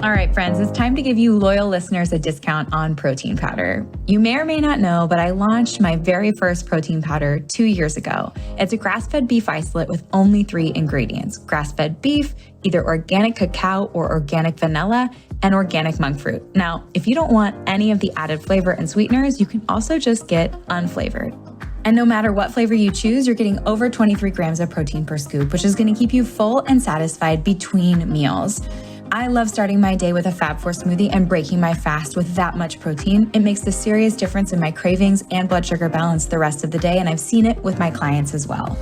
All right, friends, it's time to give you loyal listeners a discount on protein powder. You may or may not know, but I launched my very first protein powder 2 years ago. It's a grass-fed beef isolate with only 3 ingredients: grass-fed beef, either organic cacao or organic vanilla, and organic monk fruit. Now, if you don't want any of the added flavor and sweeteners, you can also just get unflavored. And no matter what flavor you choose, you're getting over 23 grams of protein per scoop, which is going to keep you full and satisfied between meals. I love starting my day with a Fab4 smoothie and breaking my fast with that much protein. It makes a serious difference in my cravings and blood sugar balance the rest of the day, and I've seen it with my clients as well.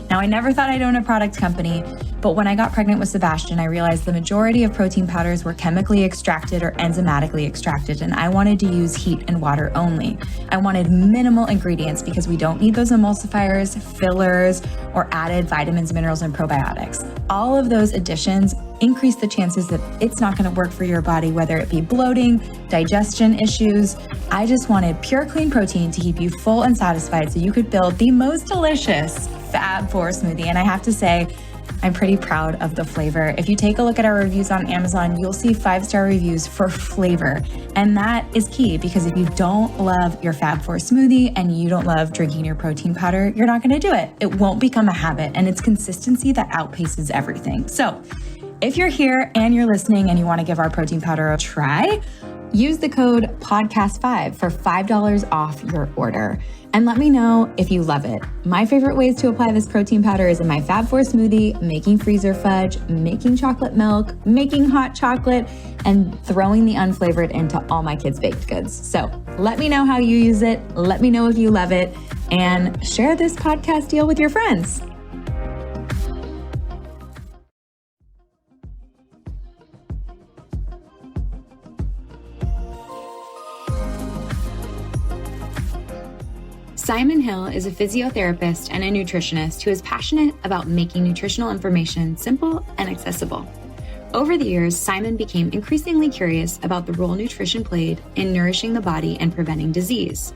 Now, I never thought I'd own a product company, but when I got pregnant with Sebastian, I realized the majority of protein powders were chemically extracted or enzymatically extracted, and I wanted to use heat and water only. I wanted minimal ingredients because we don't need those emulsifiers, fillers, or added vitamins, minerals, and probiotics. All of those additions increase the chances that it's not going to work for your body, whether it be bloating, digestion issues. I just wanted pure, clean protein to keep you full and satisfied so you could build the most delicious Fab4 smoothie. And I have to say, I'm pretty proud of the flavor. If you take a look at our reviews on Amazon, you'll see 5-star reviews for flavor. And that is key, because if you don't love your Fab4 smoothie and you don't love drinking your protein powder, you're not going to do it. It won't become a habit, and it's consistency that outpaces everything. So if you're here and you're listening and you want to give our protein powder a try, use the code PODCAST5 for $5 off your order. And let me know if you love it. My favorite ways to apply this protein powder is in my Fab4 smoothie, making freezer fudge, making chocolate milk, making hot chocolate, and throwing the unflavored into all my kids' baked goods. So let me know how you use it. Let me know if you love it, and share this podcast deal with your friends. Simon Hill is a physiotherapist and a nutritionist who is passionate about making nutritional information simple and accessible. Over the years, Simon became increasingly curious about the role nutrition played in nourishing the body and preventing disease.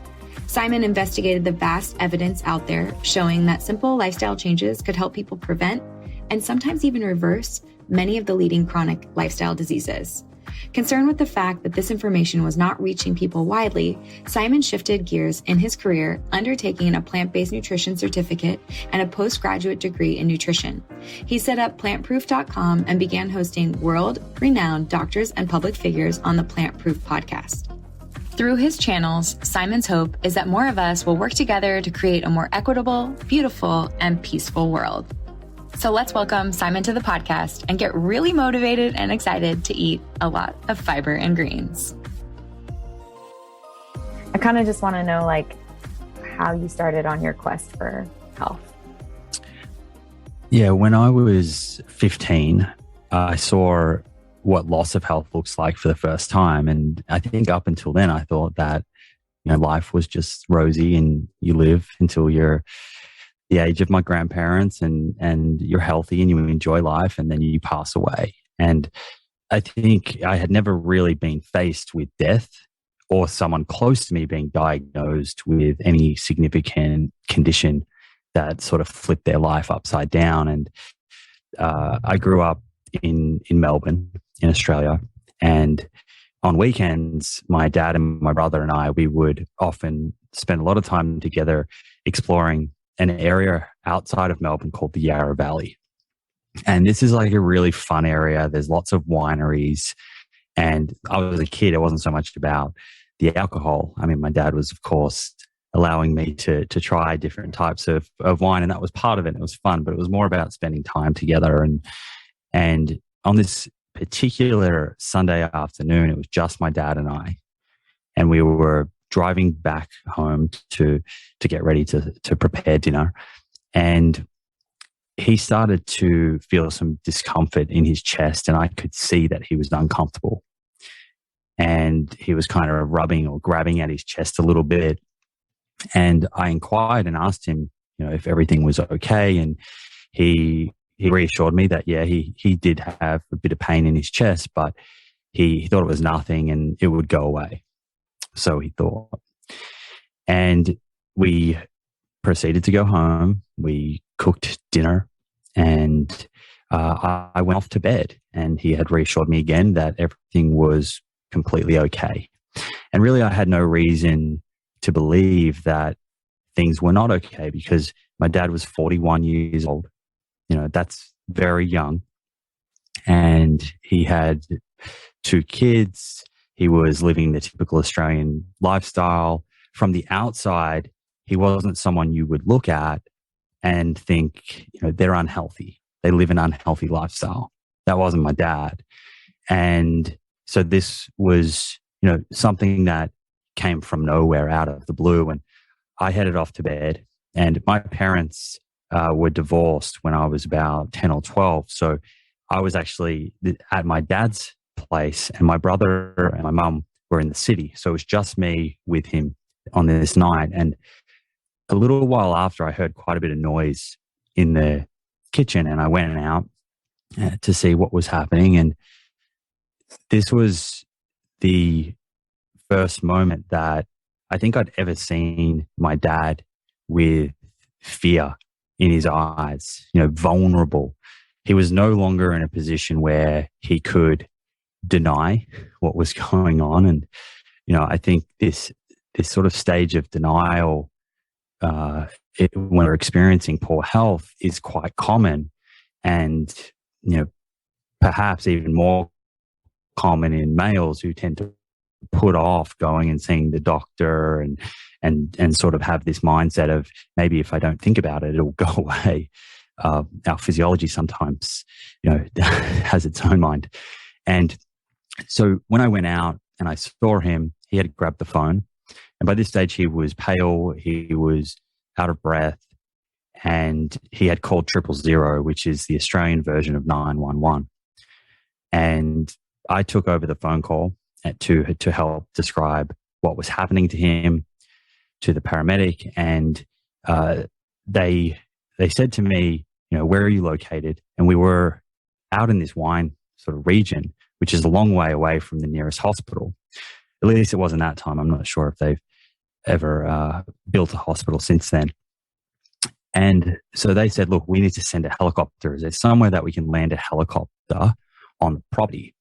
Simon investigated the vast evidence out there showing that simple lifestyle changes could help people prevent and sometimes even reverse many of the leading chronic lifestyle diseases. Concerned with the fact that this information was not reaching people widely, Simon shifted gears in his career, undertaking a plant-based nutrition certificate and a postgraduate degree in nutrition. He set up plantproof.com and began hosting world-renowned doctors and public figures on the Plant Proof podcast. Through his channels, Simon's hope is that more of us will work together to create a more equitable, beautiful, and peaceful world. So let's welcome Simon to the podcast and get really motivated and excited to eat a lot of fiber and greens. I kind of just want to know, how you started on your quest for health. Yeah, when I was 15, I saw what loss of health looks like for the first time. And I think up until then, I thought that, life was just rosy and you live until you're the age of my grandparents and you're healthy and you enjoy life, and then you pass away. And I think I had never really been faced with death or someone close to me being diagnosed with any significant condition that sort of flipped their life upside down. And I grew up in Melbourne, in Australia, and on weekends, my dad and my brother and I, we would often spend a lot of time together exploring an area outside of Melbourne called the Yarra Valley. And this is a really fun area. There's lots of wineries. And I was a kid. It wasn't so much about the alcohol. I mean, my dad was, of course, allowing me to try different types of wine. And that was part of it. It was fun, but it was more about spending time together. And on this particular Sunday afternoon, it was just my dad and I. And we were driving back home to get ready to prepare dinner. And he started to feel some discomfort in his chest, and I could see that he was uncomfortable. And he was kind of rubbing or grabbing at his chest a little bit. And I inquired and asked him, if everything was okay. And he reassured me that, yeah, he did have a bit of pain in his chest, but he thought it was nothing and it would go away. So he thought. And we proceeded to go home. We cooked dinner, and I went off to bed, and he had reassured me again that everything was completely okay. And really, I had no reason to believe that things were not okay, because my dad was 41 years old. That's very young. And he had 2 kids. He was living the typical Australian lifestyle. From the outside, he wasn't someone you would look at and think, they're unhealthy. They live an unhealthy lifestyle. That wasn't my dad. And so this was, something that came from nowhere, out of the blue. And I headed off to bed, and my parents were divorced when I was about 10 or 12. So I was actually at my dad's place, and my brother and my mum were in the city. So it was just me with him on this night. And a little while after, I heard quite a bit of noise in the kitchen, and I went out to see what was happening. And this was the first moment that I think I'd ever seen my dad with fear in his eyes, vulnerable. He was no longer in a position where he could deny what was going on. And, I think this sort of stage of denial, when we're experiencing poor health, is quite common, and, perhaps even more common in males, who tend to put off going and seeing the doctor, and sort of have this mindset of, maybe if I don't think about it, it'll go away. Our physiology sometimes, has its own mind. And so when I went out and I saw him, he had grabbed the phone. And by this stage, he was pale, he was out of breath, and he had called 000, which is the Australian version of 911. And I took over the phone call to help describe what was happening to him to the paramedic. And they said to me, where are you located? And we were out in this wine sort of region, which is a long way away from the nearest hospital. At least it wasn't that time. I'm not sure if they've ever built a hospital since then. And so they said, look, we need to send a helicopter. Is there somewhere that we can land a helicopter on the property?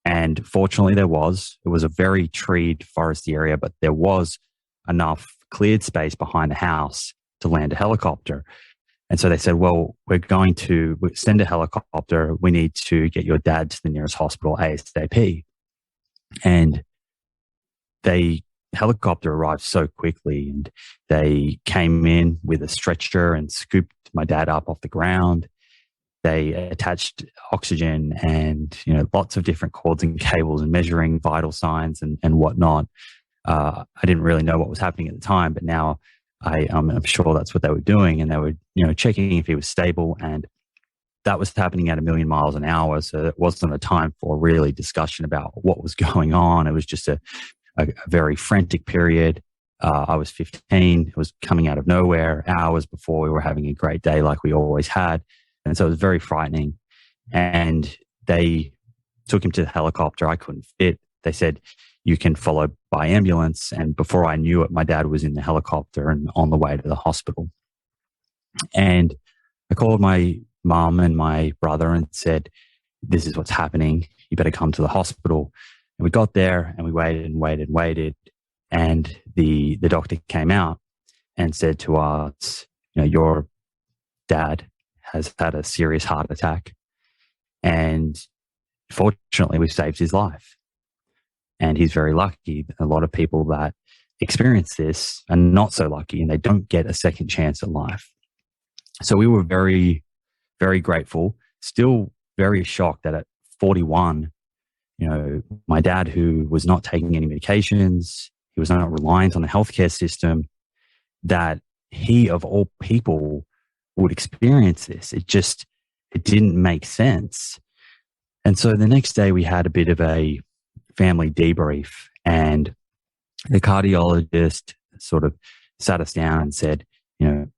And fortunately there was. It was a very treed, foresty area, but there was enough cleared space behind the house to land a helicopter. And so they said, well, we're going to send a helicopter. We need to get your dad to the nearest hospital ASAP. And the helicopter arrived so quickly, and they came in with a stretcher and scooped my dad up off the ground. They attached oxygen and, lots of different cords and cables, and measuring vital signs and whatnot. I didn't really know what was happening at the time, but now I'm sure that's what they were doing. And they were, checking if he was stable, and that was happening at 1,000,000 miles an hour. So it wasn't a time for really discussion about what was going on. It was just a very frantic period. I was 15. It was coming out of nowhere, hours before we were having a great day like we always had. And so it was very frightening. And they took him to the helicopter. I couldn't fit. They said, you can follow by ambulance. And before I knew it, my dad was in the helicopter and on the way to the hospital. And I called my mom and my brother and said, this is what's happening. You better come to the hospital. And we got there, and we waited and waited and waited. And the doctor came out and said to us, your dad has had a serious heart attack. And fortunately, we saved his life. And he's very lucky. A lot of people that experience this are not so lucky, and they don't get a second chance at life. So we were very, very grateful, still very shocked that at 41, my dad, who was not taking any medications, he was not reliant on the healthcare system, that he, of all people, would experience this. It didn't make sense. And so the next day we had a bit of a family debrief, and the cardiologist sort of sat us down and said,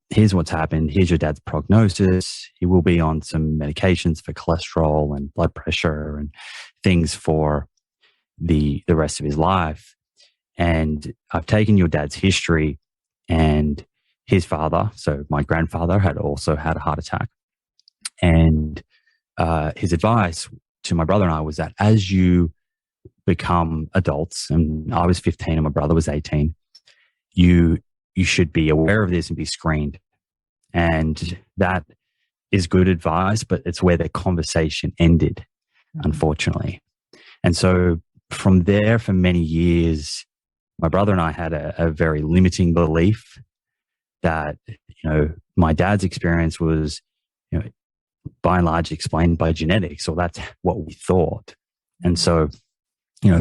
here's what's happened. Here's your dad's prognosis. He will be on some medications for cholesterol and blood pressure and things for the rest of his life. And I've taken your dad's history, and his father, so my grandfather, had also had a heart attack. And his advice to my brother and I was that as you become adults, and I was 15 and my brother was 18, you should be aware of this and be screened. And that is good advice, but it's where the conversation ended, unfortunately. And so from there, for many years, my brother and I had a very limiting belief that, my dad's experience was, by and large explained by genetics, or that's what we thought. And so,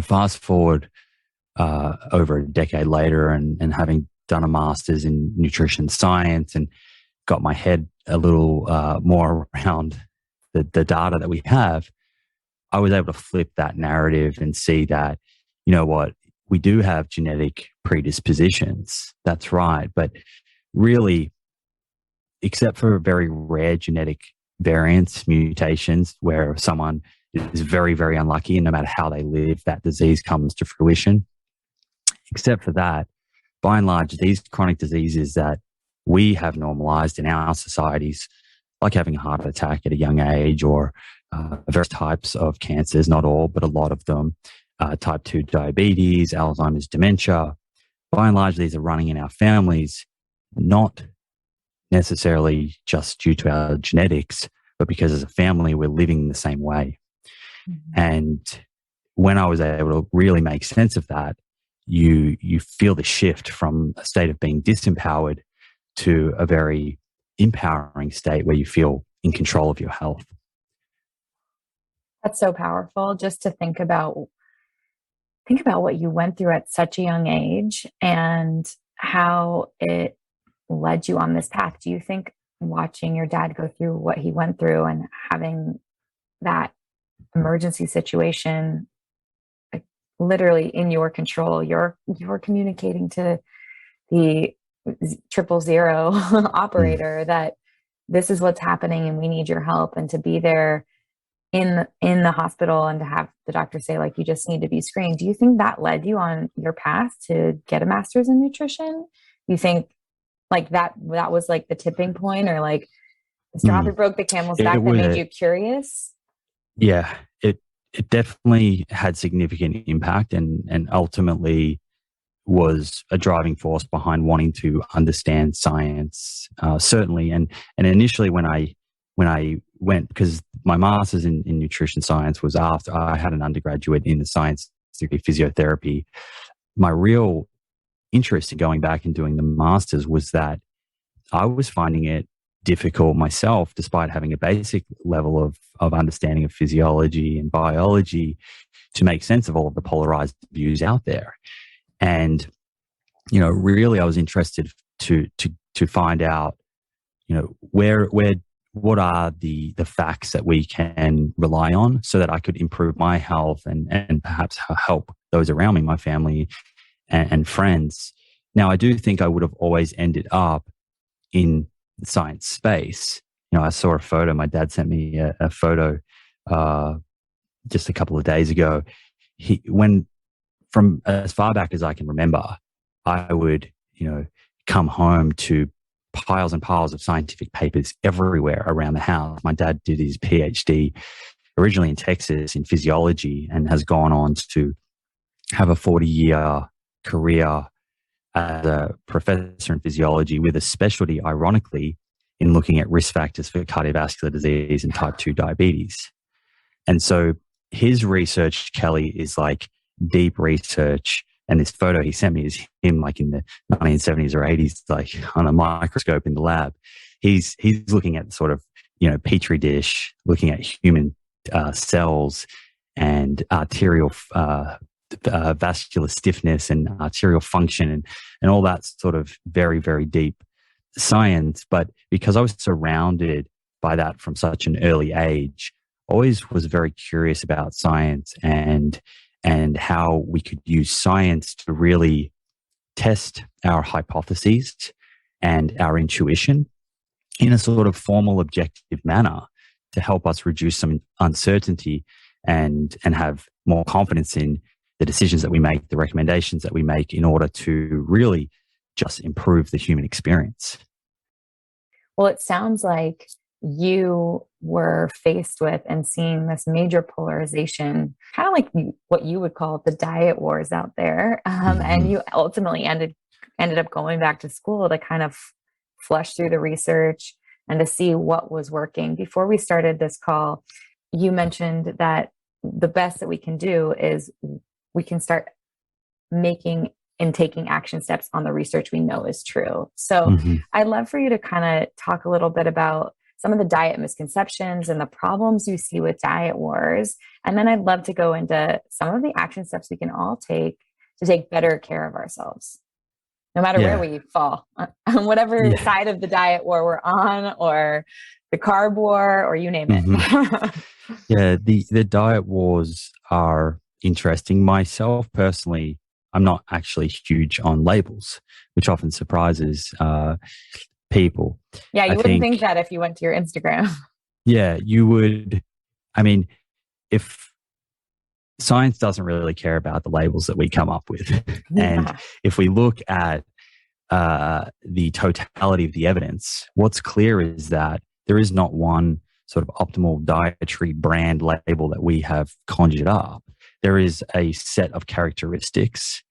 fast forward over a decade later and having done a master's in nutrition science and got my head a little more around the data that we have, I was able to flip that narrative and see that, what, we do have genetic predispositions. That's right. But really, except for very rare genetic variants, mutations, where someone is very, very unlucky and no matter how they live, that disease comes to fruition. Except for that, by and large, these chronic diseases that we have normalized in our societies, like having a heart attack at a young age or various types of cancers, not all, but a lot of them, type 2 diabetes, Alzheimer's, dementia, by and large, these are running in our families, not necessarily just due to our genetics, but because as a family, we're living the same way. Mm-hmm. And when I was able to really make sense of that, you feel the shift from a state of being disempowered to a very empowering state where you feel in control of your health. That's so powerful, just to think about what you went through at such a young age and how it led you on this path. Do you think watching your dad go through what he went through and having that emergency situation, like, literally in your control, you're communicating to the 000 operator that this is what's happening and we need your help, and to be there in the hospital and to have the doctor say, like, you just need to be screened. Do you think that led you on your path to get a master's in nutrition? You think like that was like the tipping point, or like the straw that broke the camel's back that made you curious? Yeah, it definitely had significant impact and ultimately was a driving force behind wanting to understand science, certainly. And initially when I went, because my master's in nutrition science was after I had an undergraduate in the science degree, physiotherapy, my real interest in going back and doing the master's was that I was finding it difficult myself, despite having a basic level of understanding of physiology and biology, to make sense of all of the polarized views out there. And, really I was interested to find out, what are the facts that we can rely on so that I could improve my health and perhaps help those around me, my family and friends. Now, I do think I would have always ended up in the science space. I saw a photo. My dad sent me a photo just a couple of days ago. From as far back as I can remember, I would, come home to piles and piles of scientific papers everywhere around the house. My dad did his PhD originally in Texas in physiology and has gone on to have a 40-year career as a professor in physiology with a specialty, ironically, in looking at risk factors for cardiovascular disease and type 2 diabetes. And so his research, Kelly, is like deep research. And this photo he sent me is him like in the 1970s or 80s, like on a microscope in the lab. He's looking at sort of, petri dish, looking at human cells and arterial vascular stiffness and arterial function and all that sort of very, very deep science. But because I was surrounded by that from such an early age, always was very curious about science and how we could use science to really test our hypotheses and our intuition in a sort of formal, objective manner to help us reduce some uncertainty and have more confidence in the decisions that we make, the recommendations that we make, in order to really just improve the human experience. Well, it sounds like you were faced with and seeing this major polarization, kind of like what you would call the diet wars out there. And you ultimately ended up going back to school to kind of flush through the research and to see what was working. Before we started this call, you mentioned that the best that we can do is we can start making and taking action steps on the research we know is true. So I'd love for you to kind of talk a little bit about some of the diet misconceptions and the problems you see with diet wars. And then I'd love to go into some of the action steps we can all take to take better care of ourselves, no matter where we fall, on whatever side of the diet war we're on, or the carb war, or you name it. Yeah, the diet wars are interesting. Myself personally, I'm not actually huge on labels, which often surprises people. Yeah, you wouldn't think that if you went to your Instagram. Yeah, you would. I mean, if science doesn't really care about the labels that we come up with, and if we look at the totality of the evidence, what's clear is that there is not one sort of optimal dietary brand label that we have conjured up. There is a set of characteristics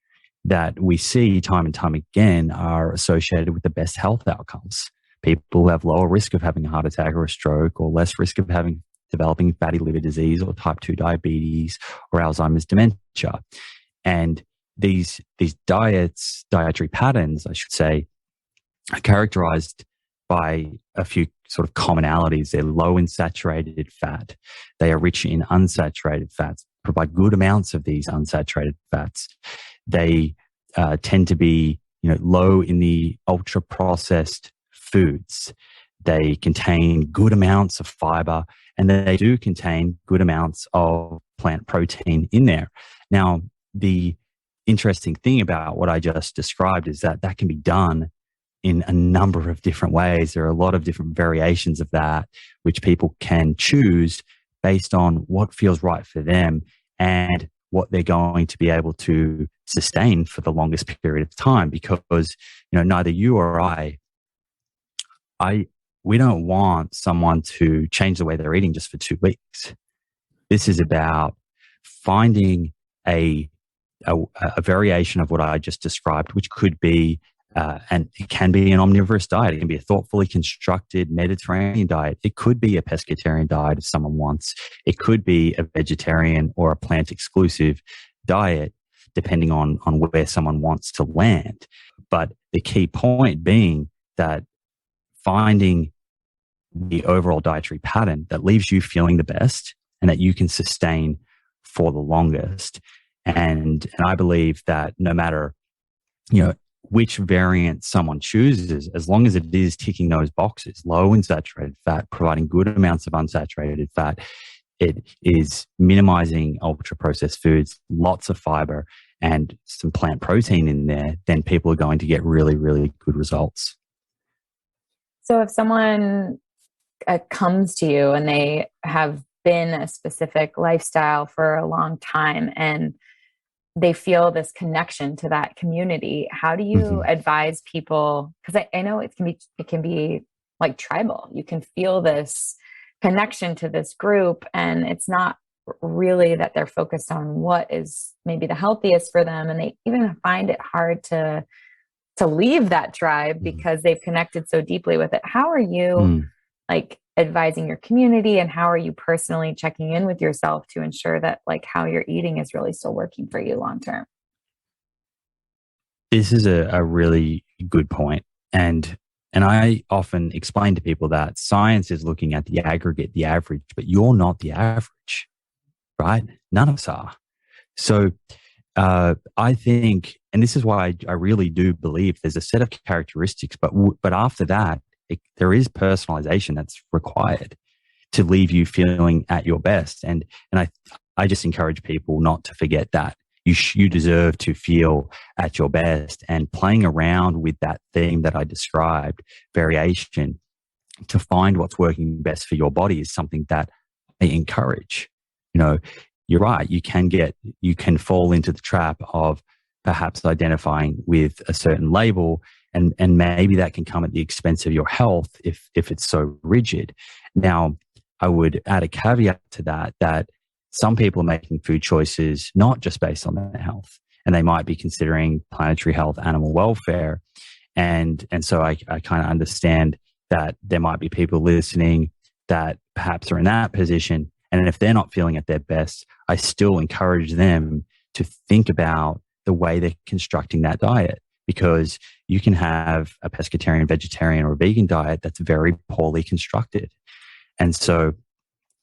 that we see time and time again are associated with the best health outcomes. People who have lower risk of having a heart attack or a stroke, or less risk of developing fatty liver disease or type 2 diabetes or Alzheimer's dementia. And these dietary patterns, I should say, are characterized by a few sort of commonalities. They're low in saturated fat. They are rich in unsaturated fats, provide good amounts of these unsaturated fats. They tend to be, low in the ultra processed foods. They contain good amounts of fiber, and they do contain good amounts of plant protein in there. Now, the interesting thing about what I just described is that can be done in a number of different ways. There are a lot of different variations of that, which people can choose based on what feels right for them and what they're going to be able to sustain for the longest period of time. Because, neither you or we don't want someone to change the way they're eating just for 2 weeks. This is about finding a variation of what I just described, which could be, and it can be an omnivorous diet. It can be a thoughtfully constructed Mediterranean diet. It could be a pescatarian diet if someone wants. It could be a vegetarian or a plant-exclusive diet, depending on where someone wants to land. But the key point being that finding the overall dietary pattern that leaves you feeling the best and that you can sustain for the longest. And I believe that no matter, which variant someone chooses, as long as it is ticking those boxes, low in saturated fat, providing good amounts of unsaturated fat, it is minimizing ultra processed foods, lots of fiber, and some plant protein in there, then people are going to get really, really good results. So if someone comes to you and they have been a specific lifestyle for a long time and they feel this connection to that community, how do you advise people? Because I know it can be like tribal. You can feel this connection to this group, and it's not really that they're focused on what is maybe the healthiest for them, and they even find it hard to leave that tribe because they've connected so deeply with it. How are you advising your community, and how are you personally checking in with yourself to ensure that how you're eating is really still working for you long term? This is a really good point. And I often explain to people that science is looking at the aggregate, the average, but you're not the average, right? None of us are. So I think, and this is why I really do believe there's a set of characteristics, but after that, there is personalization that's required to leave you feeling at your best. And I just encourage people not to forget that you deserve to feel at your best, and playing around with that theme that I described, variation, to find what's working best for your body is something that I encourage. You're right. You can fall into the trap of perhaps identifying with a certain label, and maybe that can come at the expense of your health if it's so rigid. Now, I would add a caveat to that, that some people are making food choices not just based on their health, and they might be considering planetary health, animal welfare. And so I kind of understand that there might be people listening that perhaps are in that position. And if they're not feeling at their best, I still encourage them to think about the way they're constructing that diet, because you can have a pescatarian, vegetarian, or a vegan diet that's very poorly constructed. And so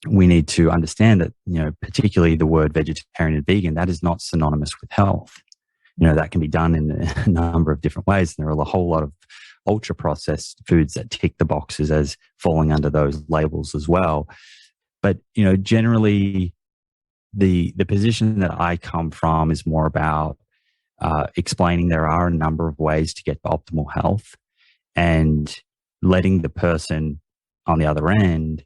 we need to understand that, particularly the word vegetarian and vegan, that is not synonymous with health. That can be done in a number of different ways. And there are a whole lot of ultra processed foods that tick the boxes as falling under those labels as well. But, generally the position that I come from is more about explaining there are a number of ways to get to optimal health, and letting the person on the other end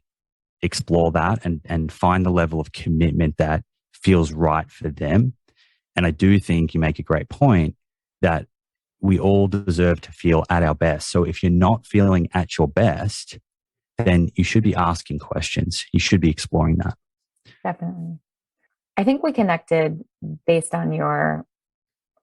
explore that and find the level of commitment that feels right for them. And I do think you make a great point that we all deserve to feel at our best. So if you're not feeling at your best, then you should be asking questions. You should be exploring that. Definitely. I think we connected based on your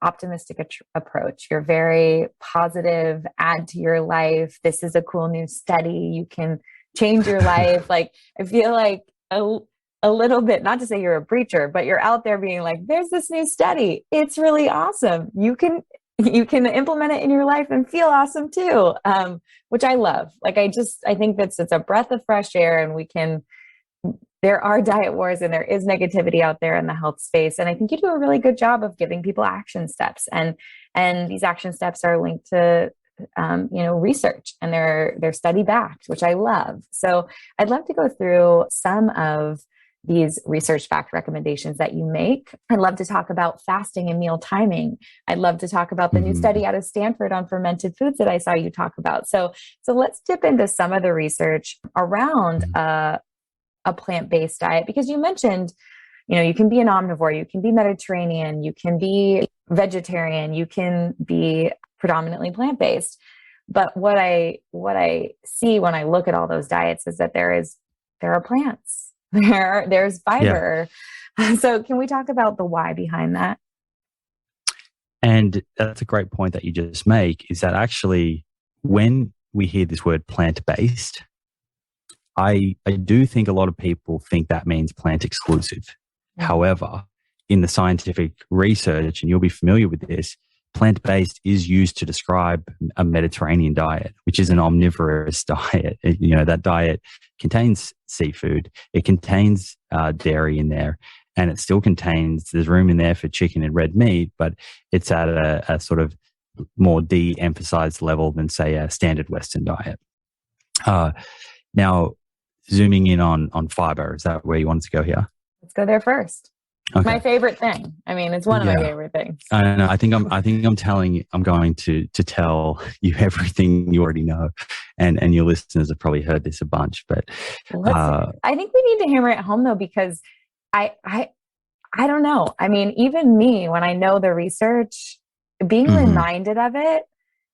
optimistic approach. You're very positive, add to your life. This is a cool new study. You can change your life. Like, I feel like a little bit, not to say you're a preacher, but you're out there being like, there's this new study. It's really awesome. You can implement it in your life and feel awesome too. Which I love. Like, I think it's a breath of fresh air, and there are diet wars and there is negativity out there in the health space. And I think you do a really good job of giving people action steps, and these action steps are linked to research, and they're study backed, which I love. So I'd love to go through some of these research backed recommendations that you make. I'd love to talk about fasting and meal timing. I'd love to talk about the new study out of Stanford on fermented foods that I saw you talk about. So let's dip into some of the research around a plant-based diet, because you mentioned, you can be an omnivore, you can be Mediterranean, you can be vegetarian, you can be predominantly plant-based. But what I see when I look at all those diets is that there are plants. There's fiber. Yeah. So can we talk about the why behind that? And that's a great point that you just make, is that actually when we hear this word plant-based, I do think a lot of people think that means plant exclusive. Mm-hmm. However, in the scientific research, and you'll be familiar with this, plant-based is used to describe a Mediterranean diet, which is an omnivorous diet. That diet contains seafood, it contains dairy in there, and it still there's room in there for chicken and red meat, but it's at a sort of more de-emphasized level than, say, a standard Western diet. Now, zooming in on fiber, is that where you wanted to go here? Let's go there first. Okay. My favorite thing. I mean, it's one of my favorite things. I don't know. I think I'm going to tell you everything you already know, and your listeners have probably heard this a bunch. But I think we need to hammer it home though, because I don't know. I mean, even me, when I know the research, being reminded of it,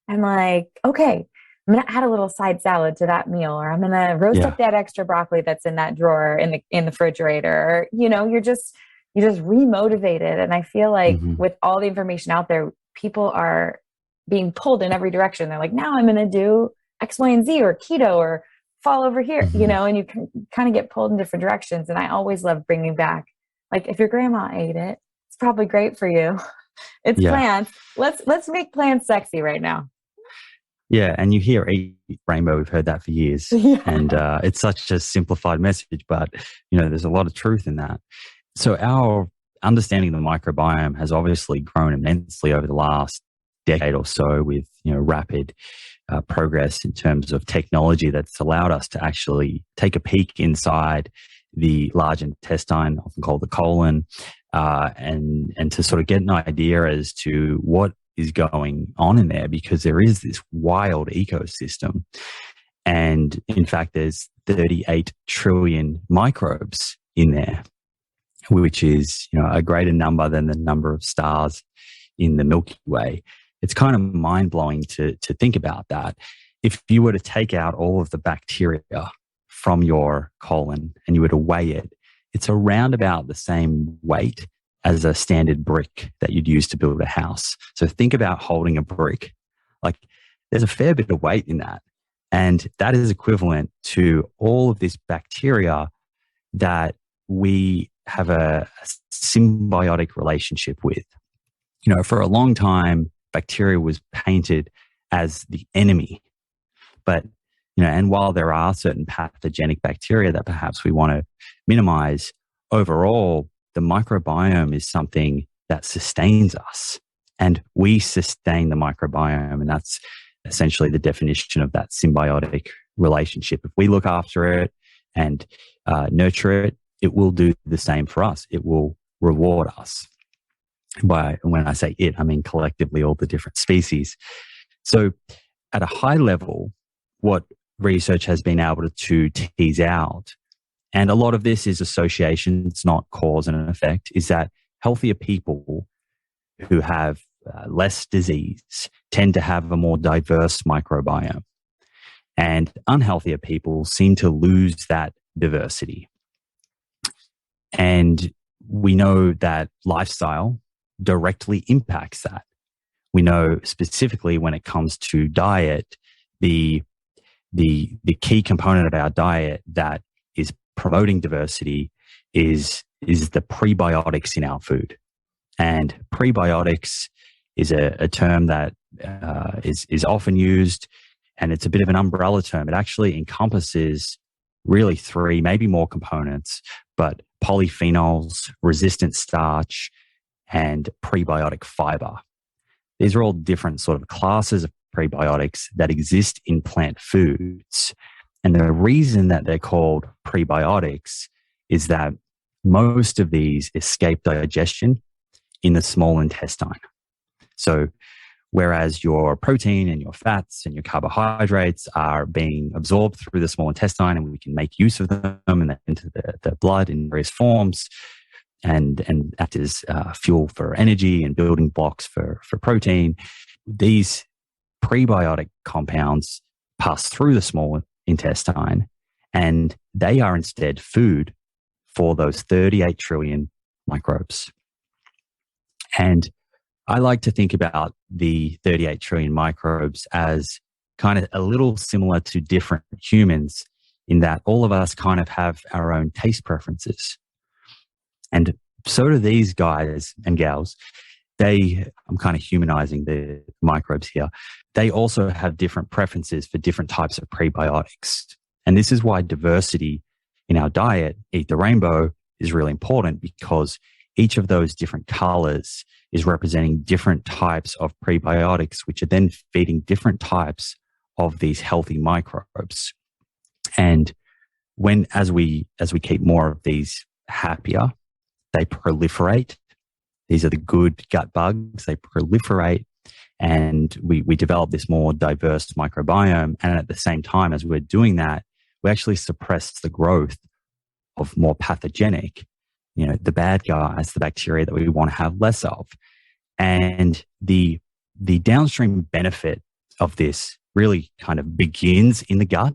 I'm like, okay, I'm going to add a little side salad to that meal, or I'm going to roast up that extra broccoli that's in that drawer in the refrigerator. Or, you're just remotivated. And I feel like with all the information out there, people are being pulled in every direction. They're like, now I'm going to do X, Y, and Z, or keto, or fall over here, and you can kind of get pulled in different directions. And I always love bringing back, like, if your grandma ate it, it's probably great for you. It's plants. Let's make plants sexy right now. Yeah, and you hear eat rainbow. We've heard that for years, and it's such a simplified message, but there's a lot of truth in that. So our understanding of the microbiome has obviously grown immensely over the last decade or so, with rapid progress in terms of technology that's allowed us to actually take a peek inside the large intestine, often called the colon, and to sort of get an idea as to what is going on in there, because there is this wild ecosystem. And in fact, there's 38 trillion microbes in there, which is, a greater number than the number of stars in the Milky Way. It's kind of mind blowing to think about that. If you were to take out all of the bacteria from your colon and you were to weigh it, it's around about the same weight as a standard brick that you'd use to build a house. So think about holding a brick. Like, there's a fair bit of weight in that. And that is equivalent to all of this bacteria that we have a symbiotic relationship with. For a long time, bacteria was painted as the enemy. But, and while there are certain pathogenic bacteria that perhaps we want to minimize, overall, the microbiome is something that sustains us. And we sustain the microbiome. And that's essentially the definition of that symbiotic relationship. If we look after it and nurture it, it will do the same for us. It will reward us. When I say it, I mean collectively all the different species. So at a high level, what research has been able to tease out, and a lot of this is association, it's not cause and effect, is that healthier people who have less disease tend to have a more diverse microbiome. And unhealthier people seem to lose that diversity. And we know that lifestyle directly impacts that. We know specifically when it comes to diet, the key component of our diet that is promoting diversity is the prebiotics in our food. And prebiotics is a term that is often used, and it's a bit of an umbrella term. It actually encompasses really 3, maybe more components, but polyphenols, resistant starch, and prebiotic fiber. These are all different sort of classes of prebiotics that exist in plant foods. And the reason that they're called prebiotics is that most of these escape digestion in the small intestine. So whereas your protein and your fats and your carbohydrates are being absorbed through the small intestine, and we can make use of them and into the blood in various forms and act as fuel for energy and building blocks for protein, these prebiotic compounds pass through the small intestine, and they are instead food for those 38 trillion microbes. And I like to think about the 38 trillion microbes as kind of a little similar to different humans, in that all of us kind of have our own taste preferences. And so do these guys and gals. I'm kind of humanizing the microbes here. They also have different preferences for different types of prebiotics. And this is why diversity in our diet, Eat the Rainbow, is really important, because each of those different colors is representing different types of prebiotics, which are then feeding different types of these healthy microbes. And as we keep more of these happier, they proliferate. These are the good gut bugs. They proliferate, and we develop this more diverse microbiome. And at the same time, as we're doing that, we actually suppress the growth of more pathogenic, the bad guys, the bacteria that we want to have less of. And the downstream benefit of this really kind of begins in the gut,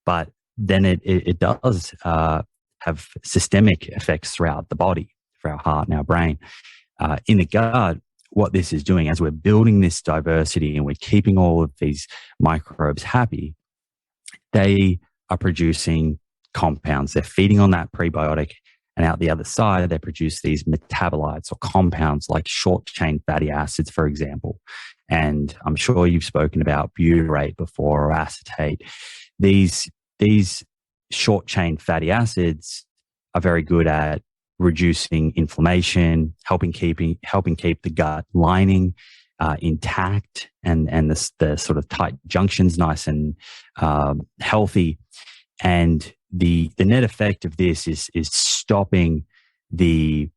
but then it does have systemic effects throughout the body, for our heart and our brain. In the gut, what this is doing, as we're building this diversity and we're keeping all of these microbes happy, they are producing compounds. They're feeding on that prebiotic, and out the other side, they produce these metabolites or compounds like short-chain fatty acids, for example. And I'm sure you've spoken about butyrate before, or acetate. These short-chain fatty acids are very good at reducing inflammation, helping keep the gut lining intact, and the sort of tight junctions nice and healthy. And the net effect of this is stopping the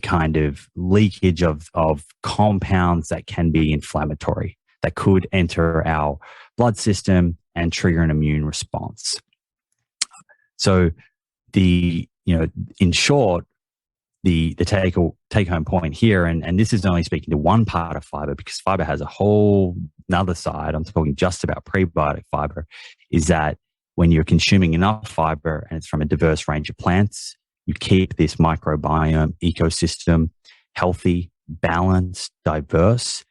kind of leakage of compounds that can be inflammatory, that could enter our blood system and trigger an immune response. So in short, the take-home point here, and this is only speaking to one part of fiber, because fiber has a whole another side. I'm talking just about prebiotic fiber, is that when you're consuming enough fiber and it's from a diverse range of plants, you keep this microbiome ecosystem healthy, balanced, diverse,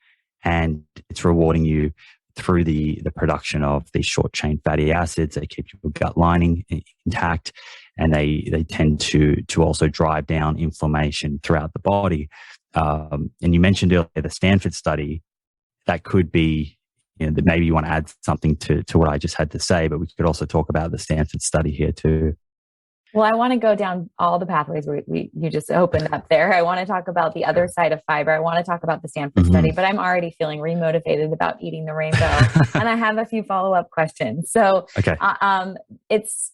and it's rewarding you through the production of these short chain fatty acids. They keep your gut lining intact, and they tend to also drive down inflammation throughout the body. And you mentioned earlier the Stanford study. That could be, that maybe you want to add something to what I just had to say, but we could also talk about the Stanford study here too. Well, I want to go down all the pathways you just opened up there. I want to talk about the other side of fiber. I want to talk about the Stanford study, but I'm already feeling remotivated about eating the rainbow. And I have a few follow-up questions. So it's,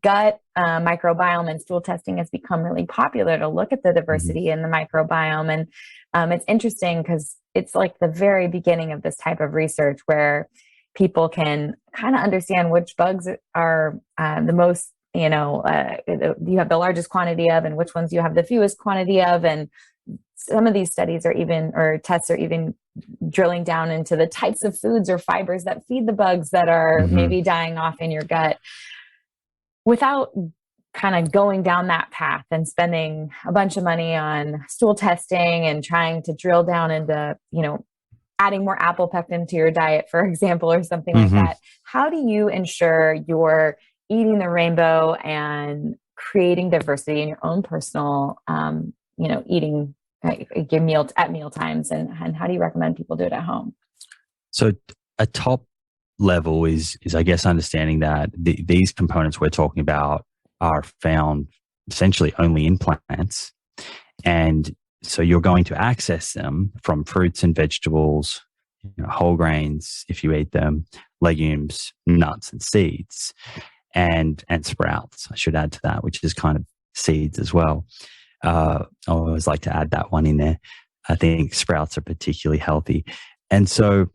gut microbiome and stool testing has become really popular to look at the diversity in the microbiome. And it's interesting because it's like the very beginning of this type of research where people can kind of understand which bugs are the most, you have the largest quantity of, and which ones you have the fewest quantity of. And some of these studies or tests are even drilling down into the types of foods or fibers that feed the bugs that are maybe dying off in your gut. Without kind of going down that path and spending a bunch of money on stool testing and trying to drill down into, adding more apple pectin to your diet, for example, or something like that, how do you ensure you're eating the rainbow and creating diversity in your own personal, eating at meal times, and how do you recommend people do it at home? So a top level is I guess understanding that these components we're talking about are found essentially only in plants, and so you're going to access them from fruits and vegetables, whole grains if you eat them, legumes, nuts, and seeds. And sprouts, I should add to that, which is kind of seeds as well. I always like to add that one in there. I think sprouts are particularly healthy. And so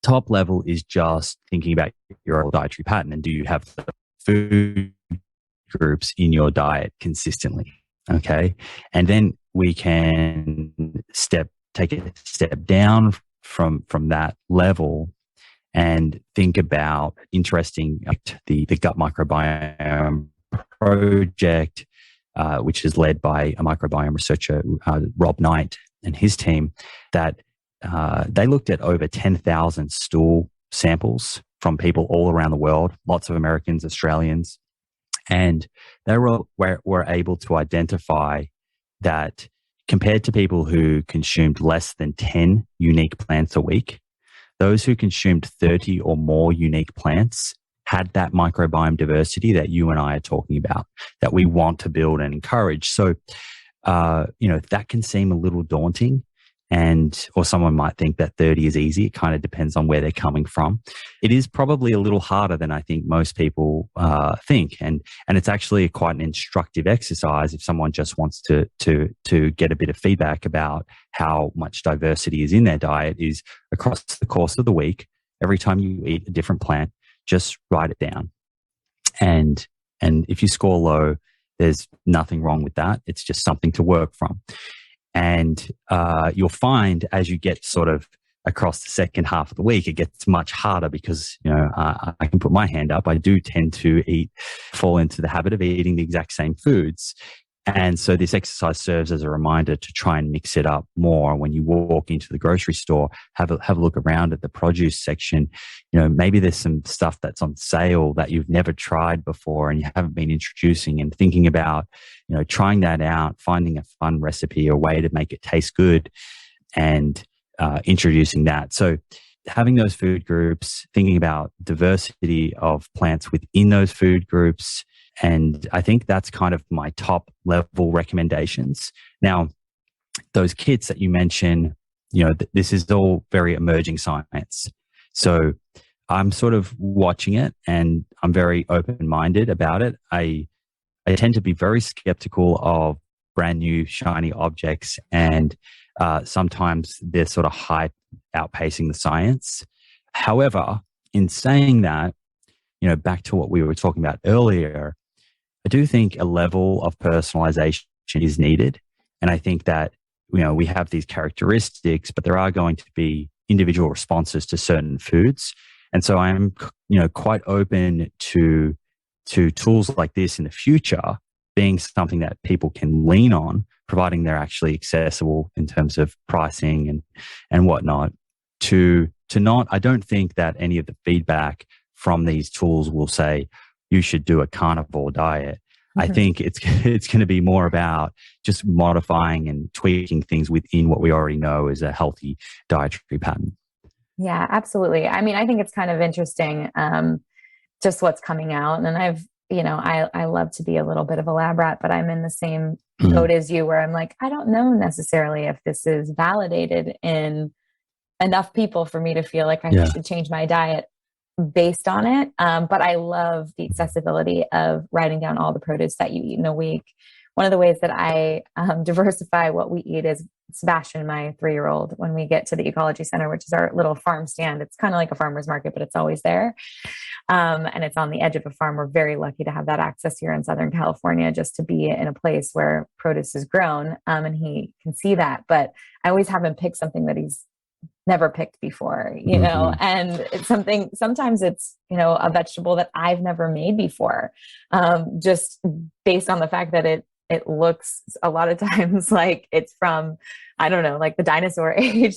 top level is just thinking about your dietary pattern, and do you have the food groups in your diet consistently? Okay. And then we can take a step down from that level and think about the Gut Microbiome Project, which is led by a microbiome researcher, Rob Knight and his team, that they looked at over 10,000 stool samples from people all around the world, lots of Americans, Australians, and they were able to identify that compared to people who consumed less than 10 unique plants a week, those who consumed 30 or more unique plants had that microbiome diversity that you and I are talking about, that we want to build and encourage. So, that can seem a little daunting, or someone might think that 30 is easy. It kind of depends on where they're coming from. It is probably a little harder than I think most people think. And it's actually quite an instructive exercise if someone just wants to get a bit of feedback about how much diversity is in their diet, is across the course of the week, every time you eat a different plant, just write it down. And if you score low, there's nothing wrong with that. It's just something to work from. And you'll find as you get sort of across the second half of the week, it gets much harder because, I can put my hand up. I do tend to fall into the habit of eating the exact same foods. And so this exercise serves as a reminder to try and mix it up more. When you walk into the grocery store, have a look around at the produce section. Maybe there's some stuff that's on sale that you've never tried before and you haven't been introducing, and thinking about, trying that out, finding a fun recipe or way to make it taste good, and introducing that. So having those food groups, thinking about diversity of plants within those food groups. And I think that's kind of my top level recommendations. Now, those kits that you mentioned, this is all very emerging science. So I'm sort of watching it and I'm very open-minded about it. I tend to be very skeptical of brand new shiny objects, and sometimes they're sort of hype outpacing the science. However, in saying that, back to what we were talking about earlier, I do think a level of personalization is needed. And I think that, we have these characteristics, but there are going to be individual responses to certain foods. And so I'm, quite open to tools like this in the future being something that people can lean on, providing they're actually accessible in terms of pricing and whatnot. I don't think that any of the feedback from these tools will say you should do a carnivore diet. I think it's going to be more about just modifying and tweaking things within what we already know is a healthy dietary pattern. Yeah, absolutely. I mean, I think it's kind of interesting, just what's coming out. And I love to be a little bit of a lab rat, but I'm in the same boat as you where I'm like, I don't know necessarily if this is validated in enough people for me to feel like I should change my diet based on it. But I love the accessibility of writing down all the produce that you eat in a week. One of the ways that I diversify what we eat is Sebastian, my 3-year-old, when we get to the ecology center, which is our little farm stand. It's kind of like a farmer's market, but it's always there. And it's on the edge of a farm. We're very lucky to have that access here in Southern California, just to be in a place where produce is grown. And he can see that. But I always have him pick something that he's never picked before, and it's sometimes it's, a vegetable that I've never made before, just based on the fact that it looks a lot of times like it's from, I don't know, like the dinosaur age,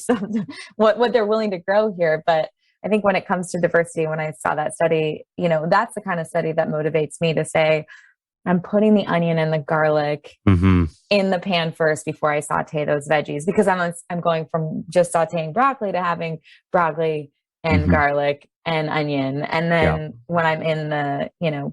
what they're willing to grow here. But I think when it comes to diversity, when I saw that study, that's the kind of study that motivates me to say, I'm putting the onion and the garlic in the pan first before I saute those veggies, because I'm going from just sauteing broccoli to having broccoli and garlic and onion. And then when I'm in the,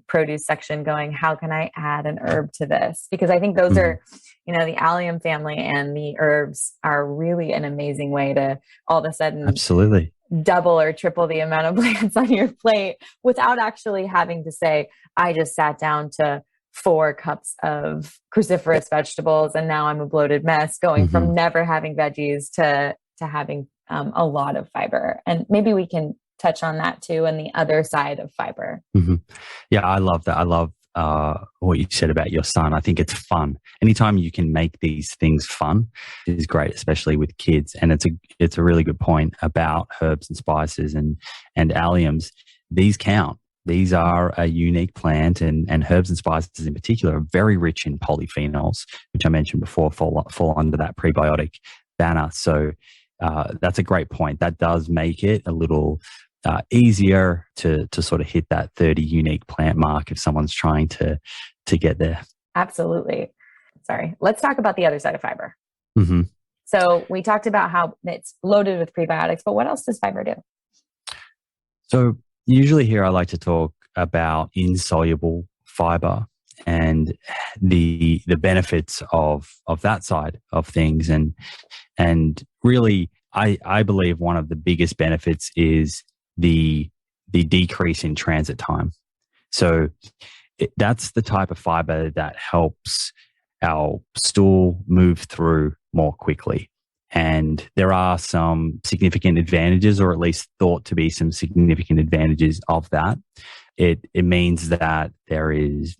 produce section going, how can I add an herb to this? Because I think those are, the allium family and the herbs are really an amazing way to all of a sudden absolutely double or triple the amount of plants on your plate without actually having to say, I just sat down to 4 cups of cruciferous vegetables and now I'm a bloated mess, going from never having veggies to having a lot of fiber. And maybe we can touch on that too, and the other side of fiber. Yeah, I love that. I love what you said about your son. I think it's fun. Anytime you can make these things fun is great, especially with kids. And it's a really good point about herbs and spices and alliums. These count. These are a unique plant, and herbs and spices in particular are very rich in polyphenols, which I mentioned before fall under that prebiotic banner. So that's a great point. That does make it a little easier to sort of hit that 30 unique plant mark if someone's trying to get there. Absolutely. Sorry. Let's talk about the other side of fiber. So we talked about how it's loaded with prebiotics, but what else does fiber do? So usually here I like to talk about insoluble fiber and the benefits of that side of things. And really, I believe one of the biggest benefits is the decrease in transit time. So that's the type of fiber that helps our stool move through more quickly. And there are some significant advantages, or at least thought to be some significant advantages of that. It means that there is,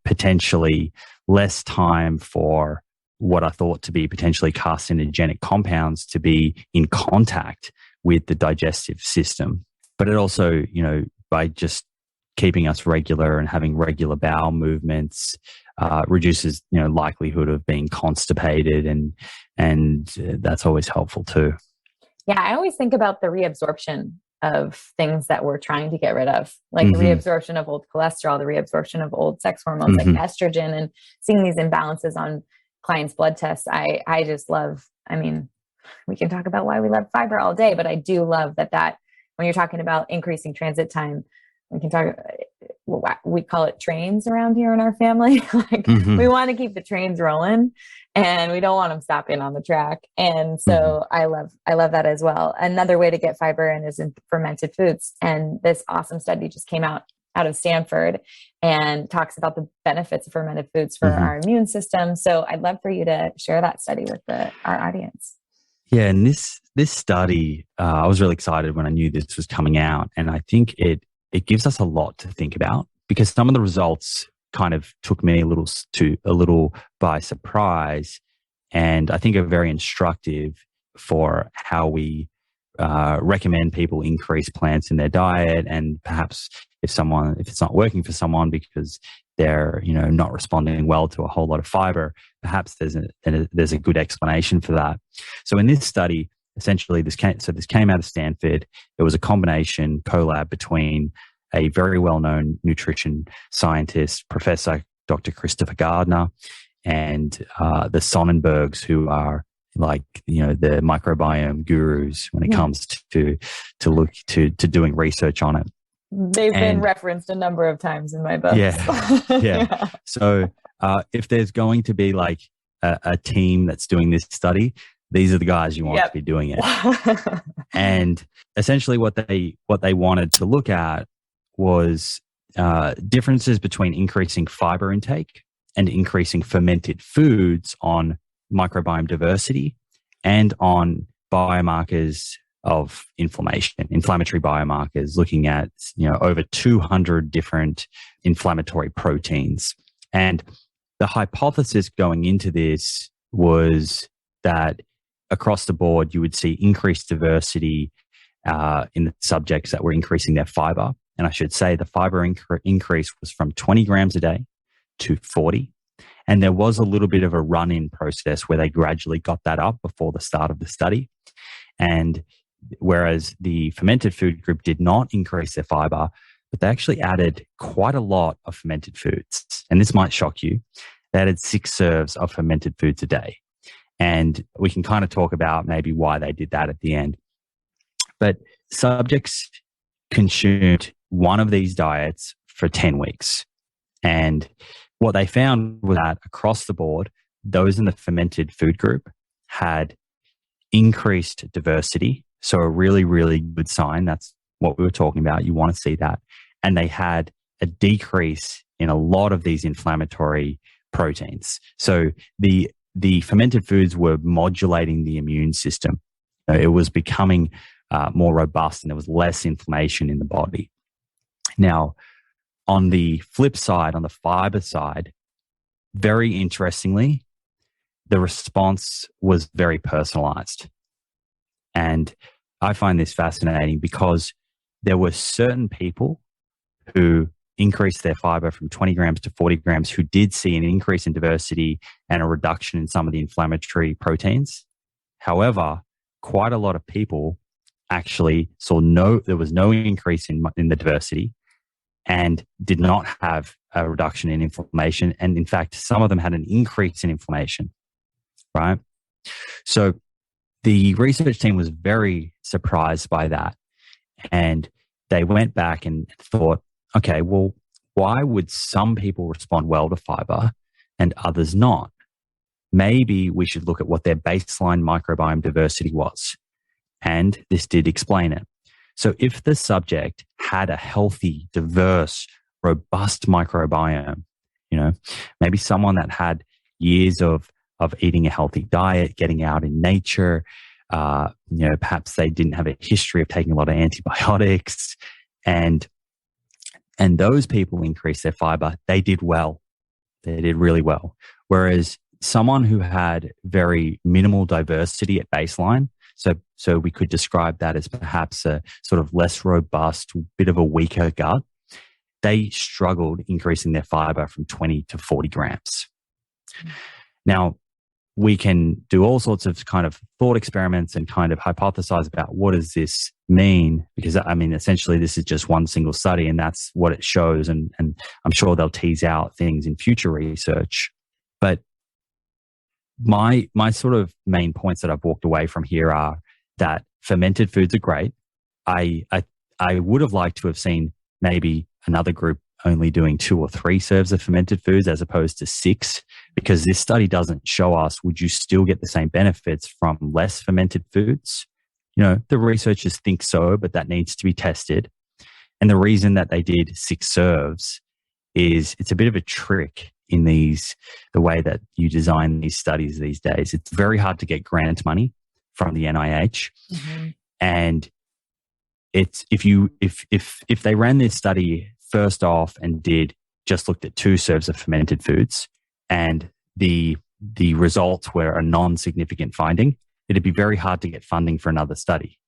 potentially less time for what are thought to be potentially carcinogenic compounds to be in contact with the digestive system. But it also, by just keeping us regular and having regular bowel movements, reduces, likelihood of being constipated, and that's always helpful too. Yeah, I always think about the reabsorption of things that we're trying to get rid of, like the reabsorption of old cholesterol, the reabsorption of old sex hormones like estrogen, and seeing these imbalances on clients' blood tests. I just love, we can talk about why we love fiber all day, but I do love that when you're talking about increasing transit time, we can talk, we call it trains around here in our family. We want to keep the trains rolling and we don't want them stopping on the track. And so I love that as well. Another way to get fiber in is in fermented foods. And this awesome study just came out of Stanford and talks about the benefits of fermented foods for our immune system. So I'd love for you to share that study with our audience. Yeah, and this study, I was really excited when I knew this was coming out, and I think it gives us a lot to think about, because some of the results kind of took me a little by surprise, and I think are very instructive for how we recommend people increase plants in their diet, and perhaps if it's not working for someone because they're not responding well to a whole lot of fiber, perhaps there's a good explanation for that. So in this study, essentially this came out of Stanford. It was a combination collab between a very well-known nutrition scientist, Professor Dr. Christopher Gardner, and the Sonnenbergs, who are like the microbiome gurus when it comes to doing research on it. They've been referenced a number of times in my books. Yeah. So if there's going to be like a team that's doing this study, these are the guys you want to be doing it. And essentially what they wanted to look at was differences between increasing fiber intake and increasing fermented foods on microbiome diversity and on biomarkers of inflammatory biomarkers, looking at over 200 different inflammatory proteins. And the hypothesis going into this was that across the board you would see increased diversity in the subjects that were increasing their fiber. And I should say the fiber increase was from 20 grams a day to 40. And there was a little bit of a run-in process where they gradually got that up before the start of the study. And whereas the fermented food group did not increase their fiber, but they actually added quite a lot of fermented foods. And this might shock you. They added 6 serves of fermented foods a day. And we can kind of talk about maybe why they did that at the end. But subjects consumed one of these diets for 10 weeks. And what they found was that across the board, those in the fermented food group had increased diversity. So a really, really good sign. That's what we were talking about. You want to see that. And they had a decrease in a lot of these inflammatory proteins. So the fermented foods were modulating the immune system. It was becoming more robust and there was less inflammation in the body. Now, on the flip side, on the fiber side, very interestingly, the response was very personalized. And I find this fascinating because there were certain people who increased their fiber from 20 grams to 40 grams who did see an increase in diversity and a reduction in some of the inflammatory proteins. However, quite a lot of people actually saw there was no increase in the diversity and did not have a reduction in inflammation. And in fact, some of them had an increase in inflammation, right? So the research team was very surprised by that. And they went back and thought, okay, well, why would some people respond well to fiber and others not? Maybe we should look at what their baseline microbiome diversity was. And this did explain it. So if the subject had a healthy, diverse, robust microbiome, maybe someone that had years of eating a healthy diet, getting out in nature, perhaps they didn't have a history of taking a lot of antibiotics, and those people increased their fiber, they did well. They did really well. Whereas someone who had very minimal diversity at baseline, so we could describe that as perhaps a sort of less robust, bit of a weaker gut, they struggled increasing their fiber from 20 to 40 grams. Now, we can do all sorts of kind of thought experiments and kind of hypothesize about what does this mean? Because essentially this is just one single study and that's what it shows. And I'm sure they'll tease out things in future research. But my sort of main points that I've walked away from here are that fermented foods are great. I would have liked to have seen maybe another group only doing 2 or 3 serves of fermented foods as opposed to 6, because this study doesn't show us, would you still get the same benefits from less fermented foods? The researchers think so, but that needs to be tested. And the reason that they did 6 serves is it's a bit of a trick in the way that you design these studies these days. It's very hard to get grant money from the NIH. Mm-hmm. And it's, if they ran this study first off and just looked at 2 serves of fermented foods and the results were a non-significant finding, it'd be very hard to get funding for another study.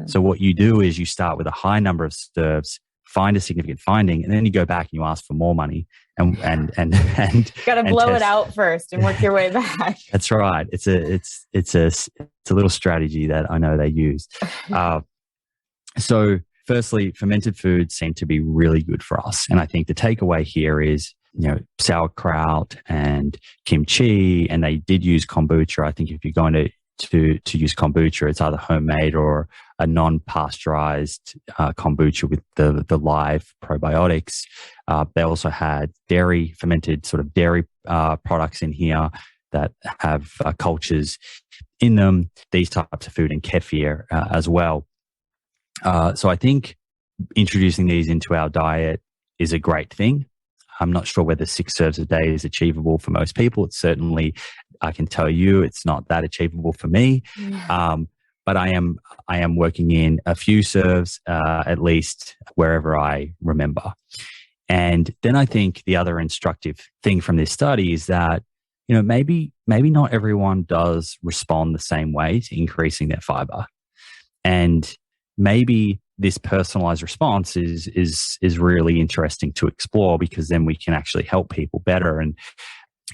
So what you do is you start with a high number of serves, find a significant finding, and then you go back and you ask for more money and got to blow it out first and work your way back. That's right. It's a little strategy that I know they use. So firstly, fermented foods seem to be really good for us. And I think the takeaway here is, sauerkraut and kimchi, and they did use kombucha. I think if you're going to use kombucha, it's either homemade or a non-pasteurized kombucha with the live probiotics. They also had fermented dairy products in here that have cultures in them, these types of food, and kefir as well. So I think introducing these into our diet is a great thing. I'm not sure whether 6 serves a day is achievable for most people. It's certainly, I can tell you, it's not that achievable for me. But I am working in a few serves, at least wherever I remember. And then I think the other instructive thing from this study is that, maybe not everyone does respond the same way to increasing their fiber. And maybe this personalized response is really interesting to explore, because then we can actually help people better. And,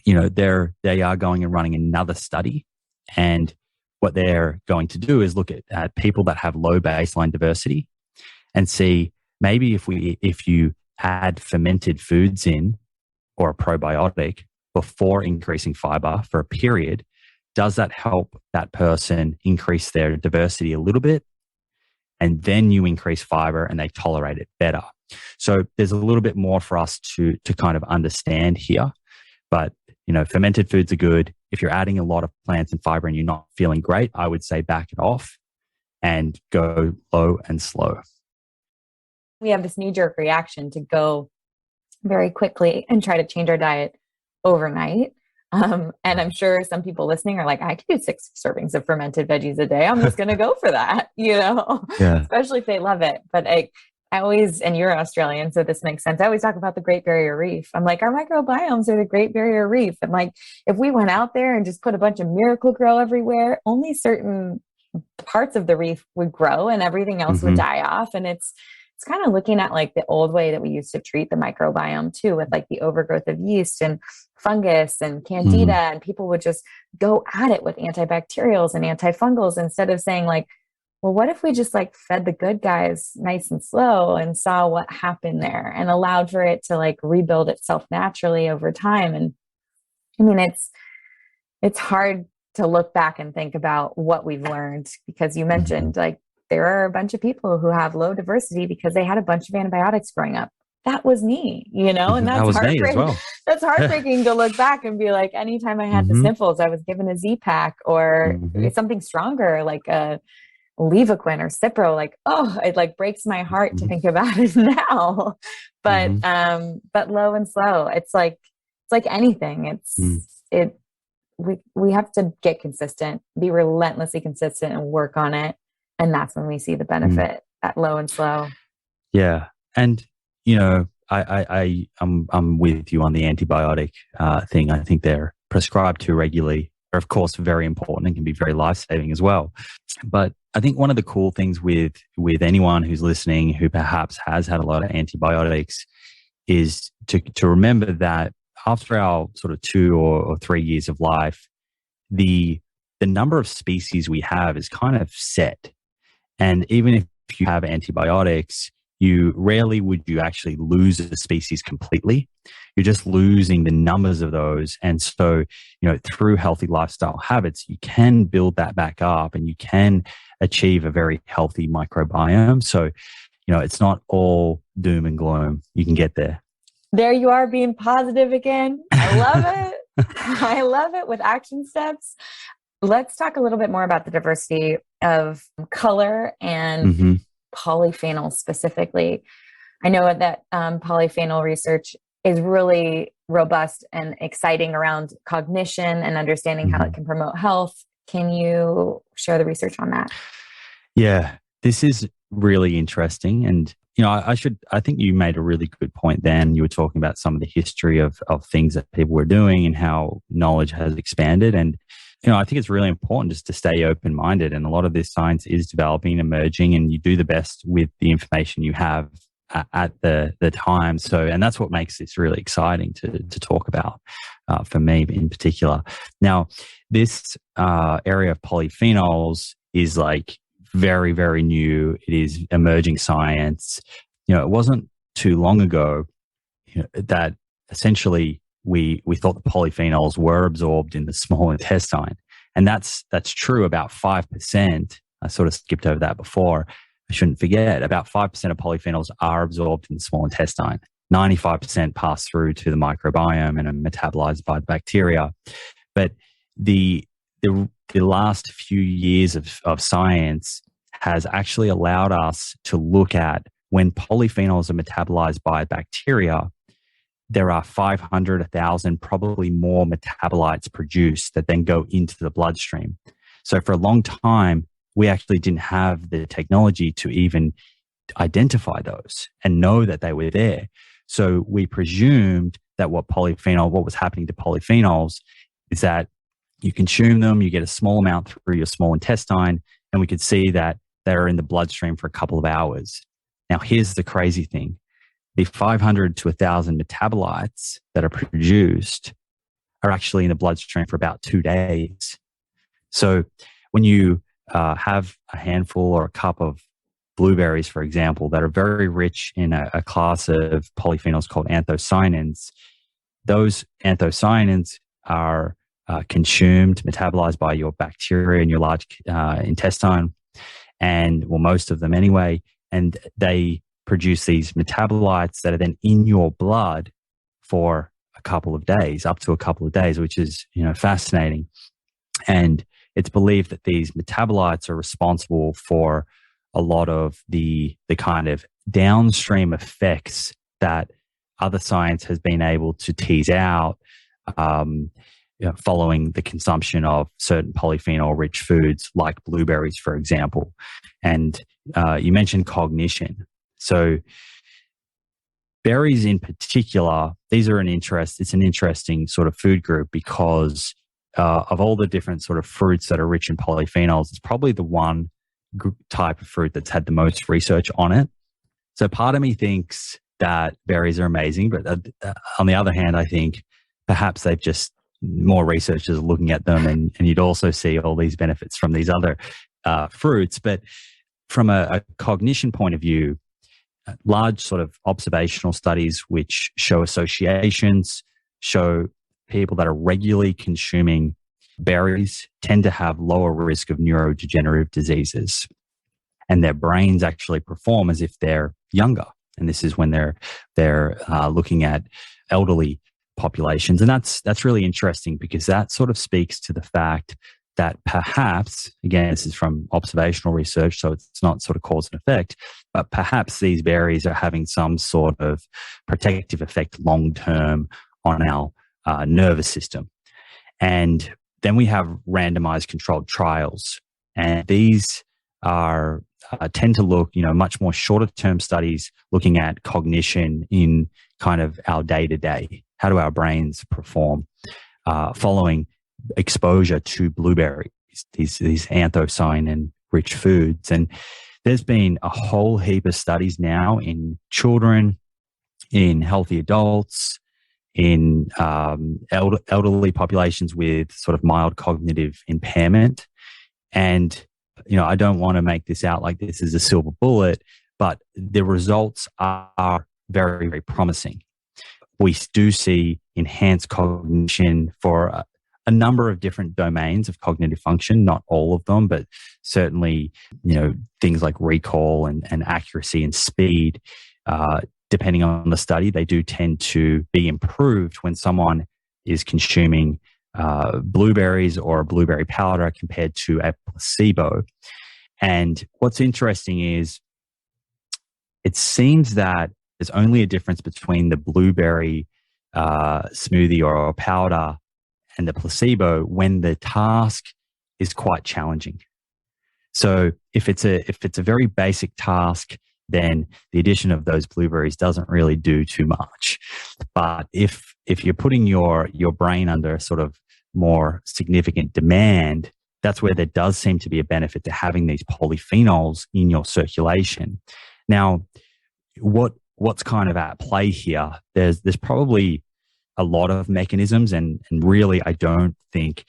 they are going and running another study, and what they're going to do is look at people that have low baseline diversity and see maybe if you add fermented foods in, or a probiotic, before increasing fiber for a period, does that help that person increase their diversity a little bit? And then you increase fiber and they tolerate it better. So there's a little bit more for us to kind of understand here. But, fermented foods are good. If you're adding a lot of plants and fiber and you're not feeling great, I would say back it off and go low and slow. We have this knee-jerk reaction to go very quickly and try to change our diet overnight. And I'm sure some people listening are like, I could do 6 servings of fermented veggies a day. I'm just going to go for that, especially if they love it. But I always, and you're Australian, so this makes sense. I always talk about the Great Barrier Reef. I'm like, our microbiomes are the Great Barrier Reef. And like, if we went out there and just put a bunch of Miracle-Gro everywhere, only certain parts of the reef would grow and everything else would die off. And it's kind of looking at like the old way that we used to treat the microbiome too, with like the overgrowth of yeast and fungus and candida, and people would just go at it with antibacterials and antifungals instead of saying like, well, what if we just like fed the good guys nice and slow and saw what happened there and allowed for it to like rebuild itself naturally over time? And I mean, it's hard to look back and think about what we've learned, because you mentioned like there are a bunch of people who have low diversity because they had a bunch of antibiotics growing up. That was me, and that's heartbreaking. Well. That's heartbreaking to look back and be like, anytime I had the sniffles, I was given a Z-Pack or something stronger like a Levaquin or Cipro. Like, oh, it like breaks my heart to think about it now. But low and slow, it's like anything. We have to get consistent, be relentlessly consistent, and work on it. And that's when we see the benefit at low and slow. Yeah. And, I'm with you on the antibiotic thing. I think they're prescribed too regularly. They're, of course, very important and can be very life-saving as well. But I think one of the cool things with anyone who's listening who perhaps has had a lot of antibiotics is to remember that after our sort of 2 or 3 years of life, the number of species we have is kind of set. And even if you have antibiotics, you rarely would you actually lose a species completely. You're just losing the numbers of those. And so, through healthy lifestyle habits, you can build that back up and you can achieve a very healthy microbiome. So, it's not all doom and gloom. You can get there. There you are, being positive again. I love it. I love it, with action steps. Let's talk a little bit more about the diversity of color and polyphenols specifically. I know that polyphenol research is really robust and exciting around cognition and understanding how it can promote health. Can you share the research on that? Yeah, this is really interesting. And, I think you made a really good point then. You were talking about some of the history of things that people were doing and how knowledge has expanded. And I think it's really important just to stay open-minded. And a lot of this science is developing, emerging, and you do the best with the information you have at the time. So, and that's what makes this really exciting to talk about for me in particular. Now, this area of polyphenols is like very, very new. It is emerging science. It wasn't too long ago that essentially we thought the polyphenols were absorbed in the small intestine. And that's true about 5%. I sort of skipped over that before. I shouldn't forget, about 5% of polyphenols are absorbed in the small intestine. 95% pass through to the microbiome and are metabolized by the bacteria. But the last few years of science has actually allowed us to look at when polyphenols are metabolized by bacteria, there are 500, 1,000, probably more metabolites produced that then go into the bloodstream. So for a long time, we actually didn't have the technology to even identify those and know that they were there. So we presumed that what was happening to polyphenols is that you consume them, you get a small amount through your small intestine, and we could see that they're in the bloodstream for a couple of hours. Now, here's the crazy thing. The 500 to 1,000 metabolites that are produced are actually in the bloodstream for about 2 days. So when you have a handful or a cup of blueberries, for example, that are very rich in a class of polyphenols called anthocyanins, those anthocyanins are consumed, metabolized by your bacteria in your large intestine, and most of them anyway, and they produce these metabolites that are then in your blood for a couple of days, up to a couple of days, which is, fascinating. And it's believed that these metabolites are responsible for a lot of the kind of downstream effects that other science has been able to tease out following the consumption of certain polyphenol-rich foods like blueberries, for example. And you mentioned cognition. So berries in particular, it's an interesting sort of food group because of all the different sort of fruits that are rich in polyphenols, it's probably the one type of fruit that's had the most research on it. So part of me thinks that berries are amazing, but on the other hand, I think perhaps they've just more researchers looking at them, and you'd also see all these benefits from these other fruits. But from a cognition point of view, large sort of observational studies which show associations, show people that are regularly consuming berries tend to have lower risk of neurodegenerative diseases. And their brains actually perform as if they're younger. And this is when they're looking at elderly populations. And that's really interesting because that sort of speaks to the fact that perhaps, again, this is from observational research, so it's not sort of cause and effect, but perhaps these berries are having some sort of protective effect long-term on our nervous system. And then we have randomized controlled trials. And these are tend to look, much more shorter-term studies looking at cognition in kind of our day-to-day. How do our brains perform following exposure to blueberries, these anthocyanin-rich foods? And there's been a whole heap of studies now in children, in healthy adults, in elderly populations with sort of mild cognitive impairment. And, I don't want to make this out like this is a silver bullet, but the results are very, very promising. We do see enhanced cognition for a number of different domains of cognitive function, not all of them, but certainly, things like recall and accuracy and speed, depending on the study, they do tend to be improved when someone is consuming blueberries or a blueberry powder compared to a placebo. And what's interesting is it seems that there's only a difference between the blueberry smoothie or powder and the placebo when the task is quite challenging. So if it's a very basic task, then the addition of those blueberries doesn't really do too much. But if you're putting your brain under sort of more significant demand, that's where there does seem to be a benefit to having these polyphenols in your circulation. Now, what's kind of at play here? There's probably a lot of mechanisms, and really, I don't think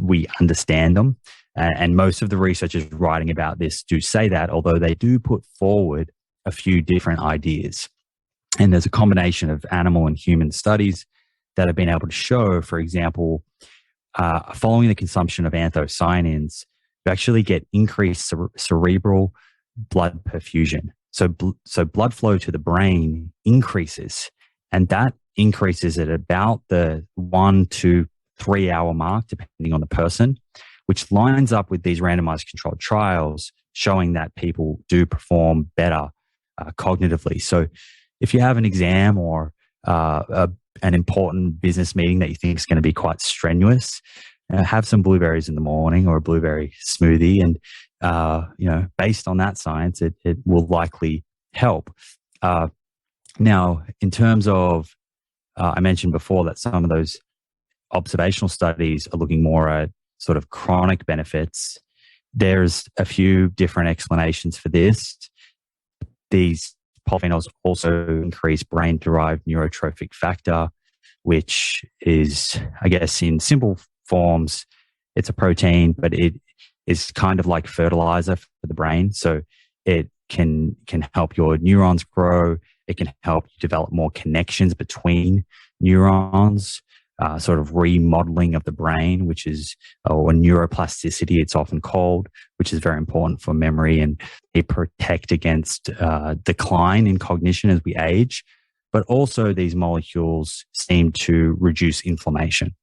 we understand them. And most of the researchers writing about this do say that, although they do put forward a few different ideas. And there's a combination of animal and human studies that have been able to show, for example, following the consumption of anthocyanins, you actually get increased cerebral blood perfusion. So blood flow to the brain increases, and that increases at about the 1 to 3 hour mark, depending on the person, which lines up with these randomized controlled trials showing that people do perform better cognitively. So if you have an exam or an important business meeting that you think is going to be quite strenuous, have some blueberries in the morning or a blueberry smoothie, and based on that science, it will likely help. Now, in terms of, I mentioned before that some of those observational studies are looking more at sort of chronic benefits. There's a few different explanations for this. These polyphenols also increase brain-derived neurotrophic factor, which is, I guess, in simple forms, it's a protein, but it is kind of like fertilizer for the brain. So it can help your neurons grow. It can help you develop more connections between neurons, sort of remodeling of the brain, which is, or neuroplasticity, it's often called, which is very important for memory, and they protect against decline in cognition as we age. But also these molecules seem to reduce inflammation.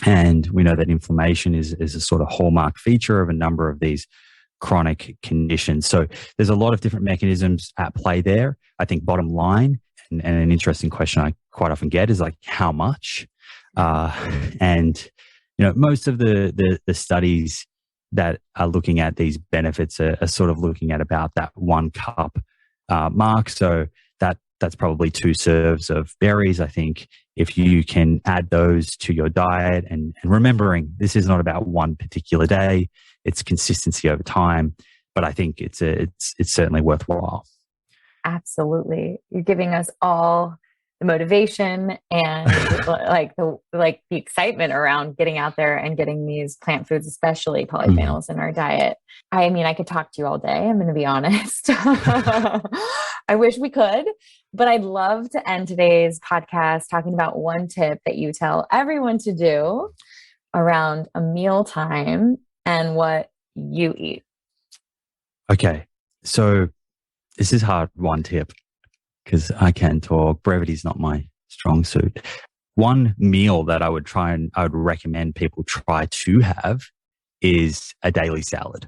And we know that inflammation is a sort of hallmark feature of a number of these chronic conditions. So there's a lot of different mechanisms at play there. I think bottom line, and an interesting question I quite often get is like, how much? And most of the studies that are looking at these benefits are sort of looking at about that 1 cup mark. So that's probably 2 serves of berries. I think if you can add those to your diet, and remembering this is not about one particular day, it's consistency over time. But I think it's certainly worthwhile. Absolutely. You're giving us all the motivation and the excitement around getting out there and getting these plant foods, especially polyphenols, in our diet. I mean, I could talk to you all day. I'm going to be honest. I wish we could, but I'd love to end today's podcast talking about one tip that you tell everyone to do around a mealtime and what you eat. Okay. So this is hard, one tip, because I can talk. Brevity is not my strong suit. One meal that I would recommend people try to have is a daily salad.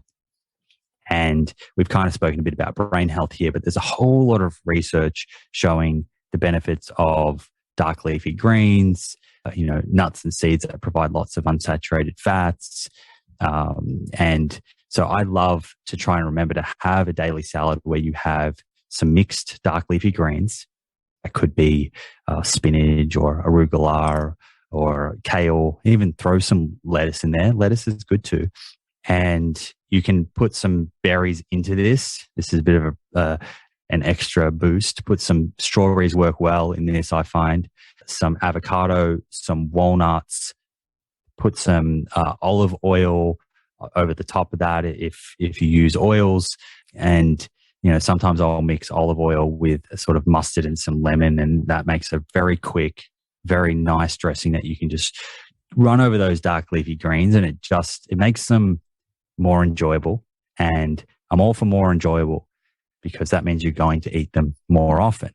And we've kind of spoken a bit about brain health here, but there's a whole lot of research showing the benefits of dark leafy greens, nuts and seeds that provide lots of unsaturated fats. And so I love to try and remember to have a daily salad where you have some mixed dark leafy greens. That could be spinach or arugula or kale. Even throw some lettuce in there. Lettuce is good too. And you can put some berries into this. This is a bit of an extra boost. Put some strawberries work well in this, I find. Some avocado, some walnuts. Put some olive oil over the top of that if you use oils. And sometimes I'll mix olive oil with a sort of mustard and some lemon, and that makes a very quick, very nice dressing that you can just run over those dark leafy greens, and it makes them more enjoyable. And I'm all for more enjoyable because that means you're going to eat them more often.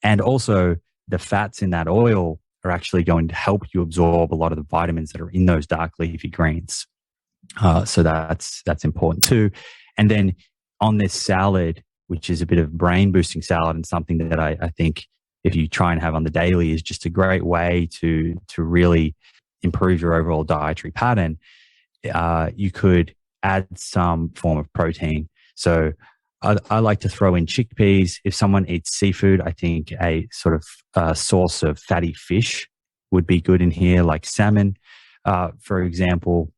And also the fats in that oil are actually going to help you absorb a lot of the vitamins that are in those dark leafy greens. So that's important too. And then on this salad, which is a bit of brain boosting salad and something that I think if you try and have on the daily is just a great way to really improve your overall dietary pattern, you could add some form of protein. So I like to throw in chickpeas. If someone eats seafood, I think a sort of source of fatty fish would be good in here, like salmon. for example,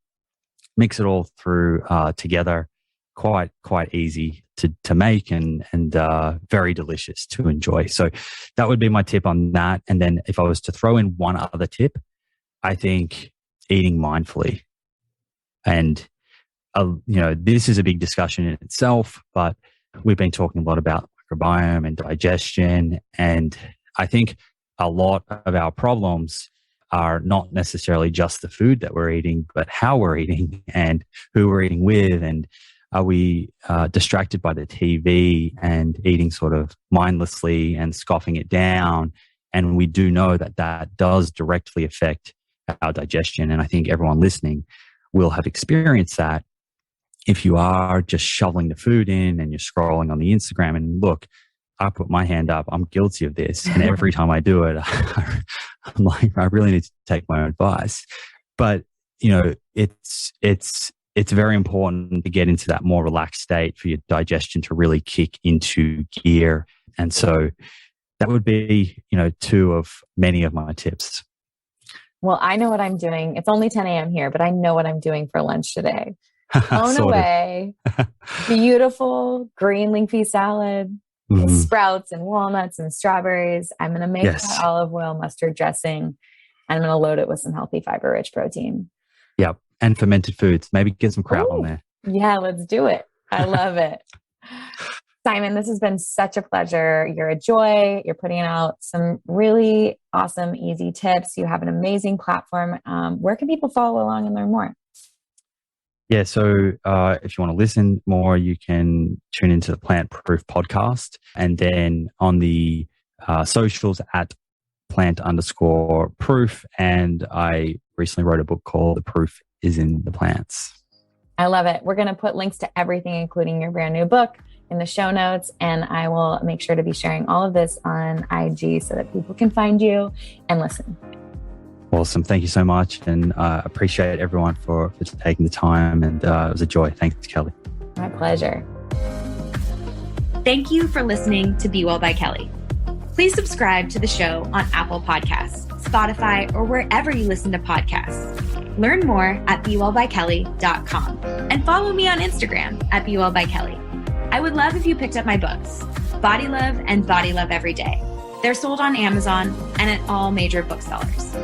mix it all through together. Quite easy to make and very delicious to enjoy. So that would be my tip on that. And then if I was to throw in one other tip, I think eating mindfully. And this is a big discussion in itself, but we've been talking a lot about microbiome and digestion. And I think a lot of our problems are not necessarily just the food that we're eating, but how we're eating and who we're eating with. And are we distracted by the TV and eating sort of mindlessly and scoffing it down? And we do know that that does directly affect our digestion. And I think everyone listening will have experienced that. If you are just shoveling the food in and you're scrolling on the Instagram, and look, I put my hand up, I'm guilty of this. And every time I do it, I'm like, I really need to take my own advice. But, it's very important to get into that more relaxed state for your digestion to really kick into gear. And so that would be, two of many of my tips. Well, I know what I'm doing. It's only 10 a.m. here, but I know what I'm doing for lunch today. Blown away. Beautiful green leafy salad, with sprouts and walnuts and strawberries. I'm going to make my olive oil mustard dressing. I'm going to load it with some healthy fiber-rich protein. Yep. And fermented foods. Maybe get some kraut on there. Yeah, let's do it. I love it. Simon, this has been such a pleasure. You're a joy. You're putting out some really awesome, easy tips. You have an amazing platform. Where can people follow along and learn more? Yeah, so if you want to listen more, you can tune into the Plant Proof podcast. And then on the socials at plant_proof. And I recently wrote a book called The Proof is in the Plants. I love it. We're going to put links to everything, including your brand new book, in the show notes. And I will make sure to be sharing all of this on IG so that people can find you and listen. Awesome. Thank you so much. And I appreciate everyone for taking the time. And it was a joy. Thanks, Kelly. My pleasure. Thank you for listening to Be Well by Kelly. Please subscribe to the show on Apple Podcasts, Spotify, or wherever you listen to podcasts. Learn more at BeWellByKelly.com and follow me on Instagram at BeWellByKelly. I would love if you picked up my books, Body Love and Body Love Every Day. They're sold on Amazon and at all major booksellers.